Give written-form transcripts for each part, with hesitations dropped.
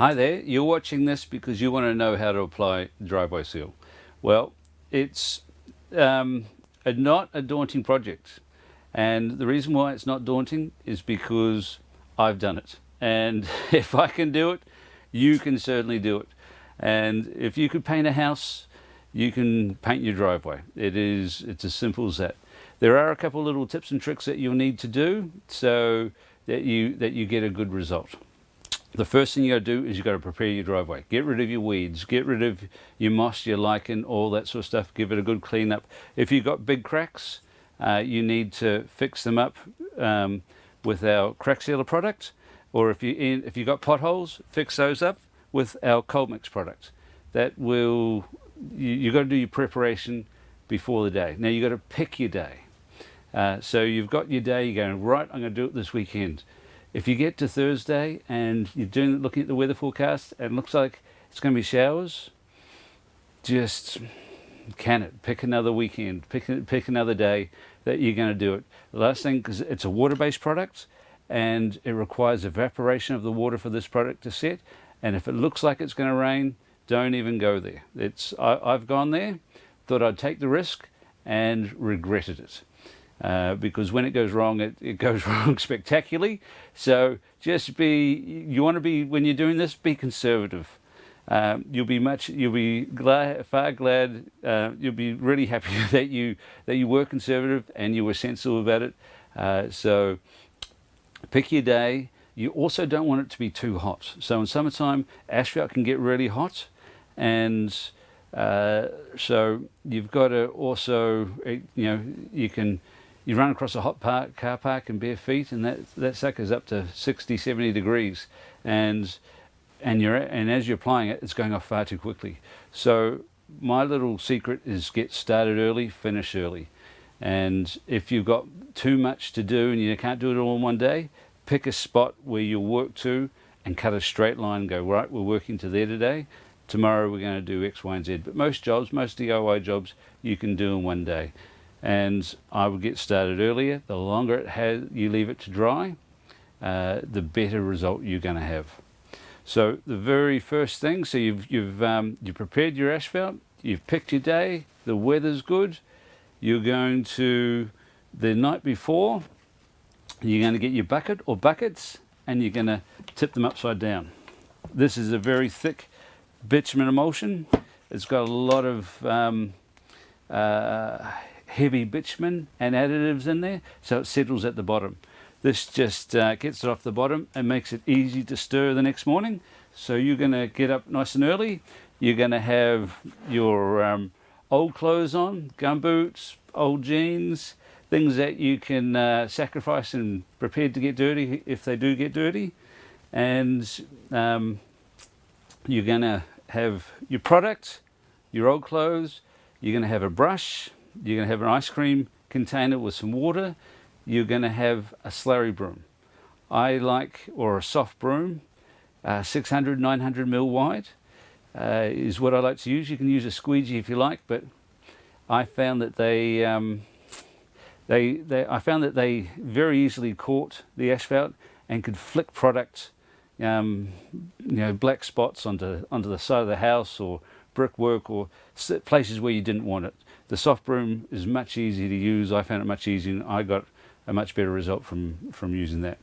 Hi there, you're watching this because you want to know how to apply driveway seal. Well, it's not a daunting project, and the reason why it's not daunting is because I've done it, and if I can do it, you can certainly do it. And if you could paint a house, you can paint your driveway. It's as simple as that. There are a couple little tips and tricks that you'll need to do so that you get a good result. The first thing you got to do is you got to prepare your driveway. Get rid of your weeds, get rid of your moss, your lichen, all that sort of stuff. Give it a good clean up. If you've got big cracks, you need to fix them up with our crack sealer product, or if you got potholes, fix those up with our cold mix product. That will you got to do your preparation before the day. Now you got to pick your day. So you've got your day. You're going, right, I'm going to do it this weekend. If you get to Thursday and you're looking at the weather forecast and it looks like it's going to be showers, just can it. Pick another weekend, pick another day that you're going to do it. The last thing, because it's a water-based product and it requires evaporation of the water for this product to set. And if it looks like it's going to rain, don't even go there. I've gone there, thought I'd take the risk and regretted it. Because when it goes wrong, it goes wrong spectacularly. So you want to be, when you're doing this, be conservative. You'll be far glad, you'll be really happy that you were conservative and you were sensible about it. So pick your day. You also don't want it to be too hot. So in summertime, asphalt can get really hot, and so you've got to also, you run across a hot car park in bare feet, and that sucker's up to 60, 70 degrees, and as you're applying it, it's going off far too quickly. So my little secret is get started early, finish early. And if you've got too much to do and you can't do it all in one day, pick a spot where you'll work to and cut a straight line and go, right, we're working to there today. Tomorrow we're going to do X, Y, and Z. But most DIY jobs, you can do in one day. And I would get started earlier. The longer you leave it to dry, the better result you're going to have. So the very first thing, so you've prepared your asphalt, you've picked your day, the weather's good. You're going to, the night before, you're going to get your bucket or buckets, and you're going to tip them upside down. This is a very thick bitumen emulsion. It's got a lot of heavy bitumen and additives in there, so it settles at the bottom. This just gets it off the bottom and makes it easy to stir the next morning. So you're going to get up nice and early. You're going to have your old clothes on, gumboots, old jeans, things that you can sacrifice and prepared to get dirty if they do get dirty. And you're going to have your product, your old clothes. You're going to have a brush. You're going to have an ice cream container with some water. You're going to have a slurry broom. Or a soft broom, 600, 900 mil wide is what I like to use. You can use a squeegee if you like, but I found that they very easily caught the asphalt and could flick product, black spots onto the side of the house or brickwork or places where you didn't want it. The soft broom is much easier to use. I found it much easier, and I got a much better result from using that.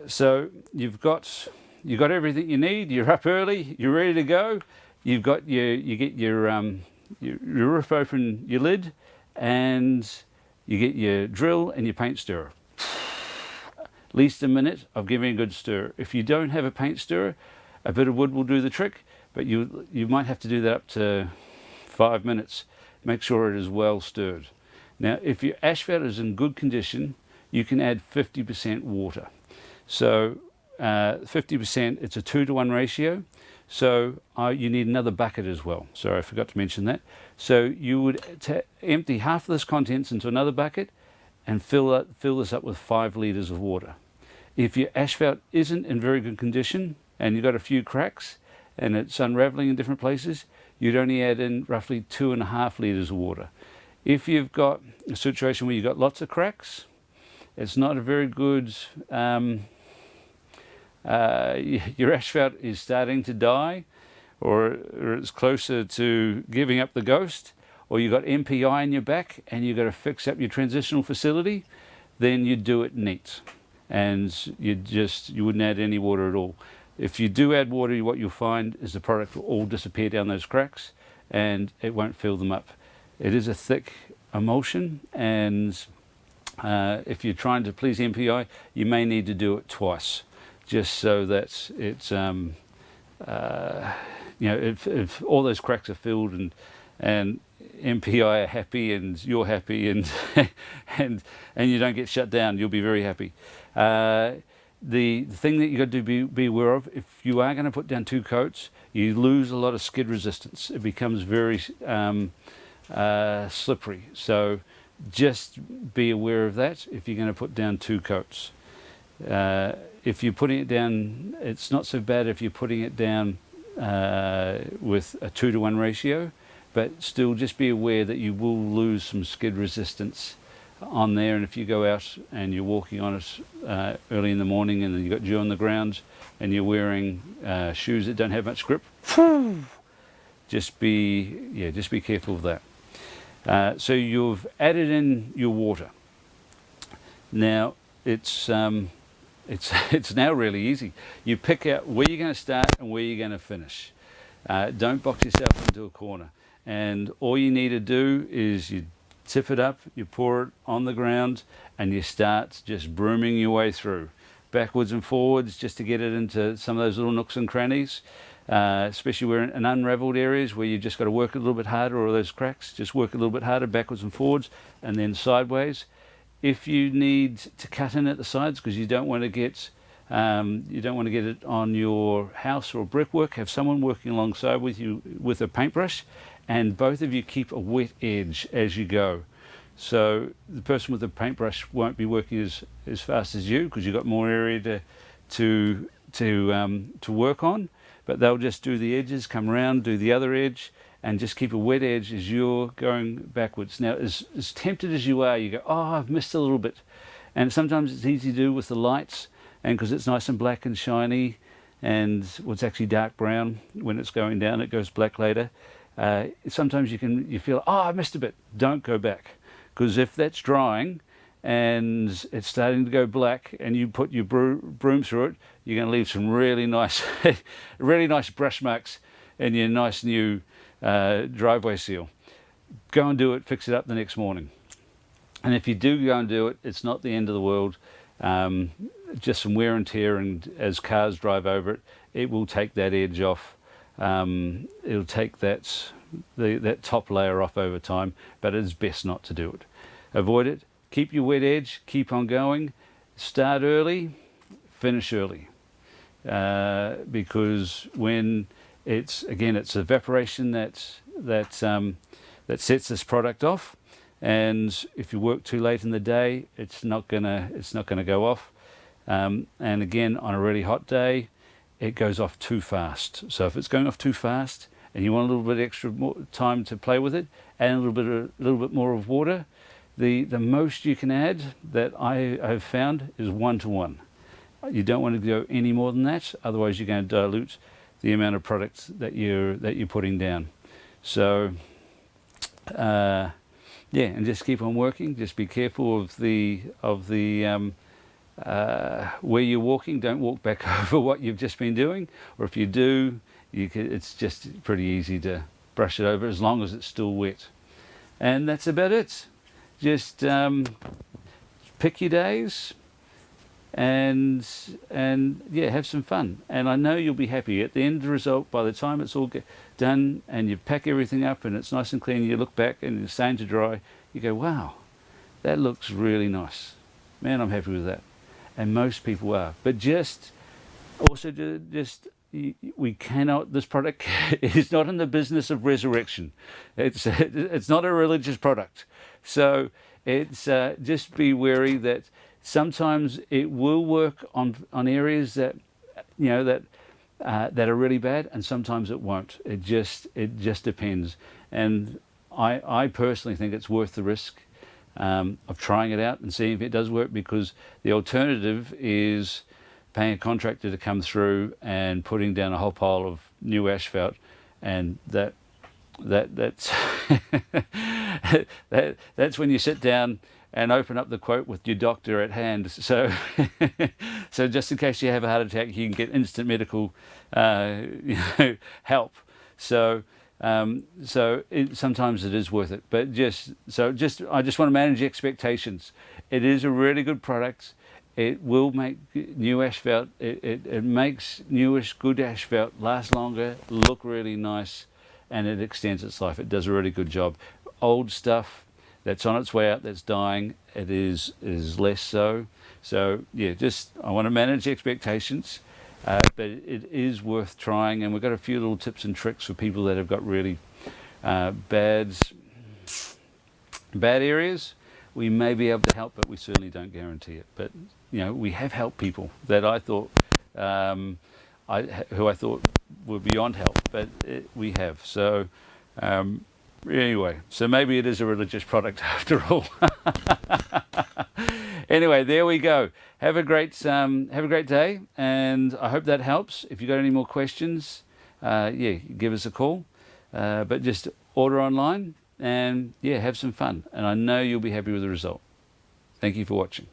So you've got everything you need. You're up early. You're ready to go. You get your rip open your lid, and you get your drill and your paint stirrer. At least a minute of giving a good stir. If you don't have a paint stirrer, a bit of wood will do the trick, but you might have to do that up to 5 minutes. Make sure it is well stirred. Now, if your asphalt is in good condition, you can add 50% water. So 50%, it's a 2-to-1 ratio. So you need another bucket as well. Sorry, I forgot to mention that. So you would empty half of this contents into another bucket and fill this up with 5 liters of water. If your asphalt isn't in very good condition and you've got a few cracks and it's unraveling in different places, you'd only add in roughly 2.5 liters of water. If you've got a situation where you've got lots of cracks, it's not a very good your asphalt is starting to die, or it's closer to giving up the ghost, or you've got MPI in your back and you've got to fix up your transitional facility, then you do it neat, and you wouldn't add any water at all. If you do add water, what you'll find is the product will all disappear down those cracks and it won't fill them up. It is a thick emulsion, and if you're trying to please MPI, you may need to do it twice, just so that it's if all those cracks are filled and MPI are happy and you're happy and and you don't get shut down, you'll be very happy. The thing that you've got to be aware of, if you are going to put down 2 coats, you lose a lot of skid resistance. It becomes very slippery. So just be aware of that if you're going to put down 2 coats. If you're putting it down, it's not so bad if you're putting it down with a 2-to-1 ratio, but still just be aware that you will lose some skid resistance on there. And if you go out and you're walking on it early in the morning and then you've got dew on the ground and you're wearing shoes that don't have much grip, just be careful of that. So you've added in your water. Now it's now really easy. You pick out where you're going to start and where you're going to finish. Don't box yourself into a corner. And all you need to do is you tip it up, you pour it on the ground, and you start just brooming your way through, backwards and forwards, just to get it into some of those little nooks and crannies, especially where in unraveled areas where you just got to work a little bit harder, or those cracks, just work a little bit harder, backwards and forwards, and then sideways. If you need to cut in at the sides because you don't want to get it on your house or brickwork, have someone working alongside with you with a paintbrush, and both of you keep a wet edge as you go. So the person with the paintbrush won't be working as fast as you because you've got more area to work on, but they'll just do the edges, come around, do the other edge, and just keep a wet edge as you're going backwards. Now, as tempted as you are, you go, oh, I've missed a little bit. And sometimes it's easy to do with the lights, and because it's nice and black and shiny, and it's actually dark brown when it's going down, it goes black later. Sometimes you feel, oh, I missed a bit. Don't go back, because if that's drying and it's starting to go black and you put your broom through it, you're going to leave some really nice brush marks in your nice new driveway seal. Go and do it, fix it up the next morning. And if you do go and do it, it's not the end of the world. Just some wear and tear, and as cars drive over it, it will take that edge off. It'll take that top layer off over time, but it's best not to do it. Avoid it. Keep your wet edge, keep on going. Start early, finish early. Because when it's evaporation that sets this product off, and if you work too late in the day, it's not gonna go off. And again, on a really hot day, it goes off too fast. So if it's going off too fast and you want a little bit extra time to play with it, add a little bit more of water. The most you can add that I have found is 1-to-1. You don't want to go any more than that, otherwise you're going to dilute the amount of product that you're putting down. So and just keep on working. Just be careful of the where you're walking. Don't walk back over what you've just been doing, or if you do, it's just pretty easy to brush it over as long as it's still wet. And that's about it. Just pick your days and have some fun. And I know you'll be happy at the end of the result. By the time it's all done and you pack everything up and it's nice and clean, you look back and it's starting to dry, you go, wow, that looks really nice. Man, I'm happy with that. And most people are. But we cannot, this product is not in the business of resurrection. It's not a religious product. So it's just be wary that sometimes it will work on areas that that are really bad, and sometimes it won't. It just depends. And I personally think it's worth the risk of trying it out and seeing if it does work, because the alternative is paying a contractor to come through and putting down a whole pile of new asphalt, and that's that's when you sit down and open up the quote with your doctor at hand. So so just in case you have a heart attack, you can get instant medical help. So sometimes it is worth it. But I just want to manage expectations. It is a really good product. It will make new asphalt. It makes newish good asphalt last longer, look really nice, and it extends its life. It does a really good job. Old stuff that's on its way out, that's dying, it is less so. So yeah, I want to manage expectations, but it is worth trying. And we've got a few little tips and tricks for people that have got really bad areas. We may be able to help, but we certainly don't guarantee it. But we have helped people that I thought who I thought were beyond help, but we have. So anyway, so maybe it is a religious product after all. Anyway, there we go. Have a great day, and I hope that helps. If you've got any more questions, give us a call. But just order online and have some fun. And I know you'll be happy with the result. Thank you for watching.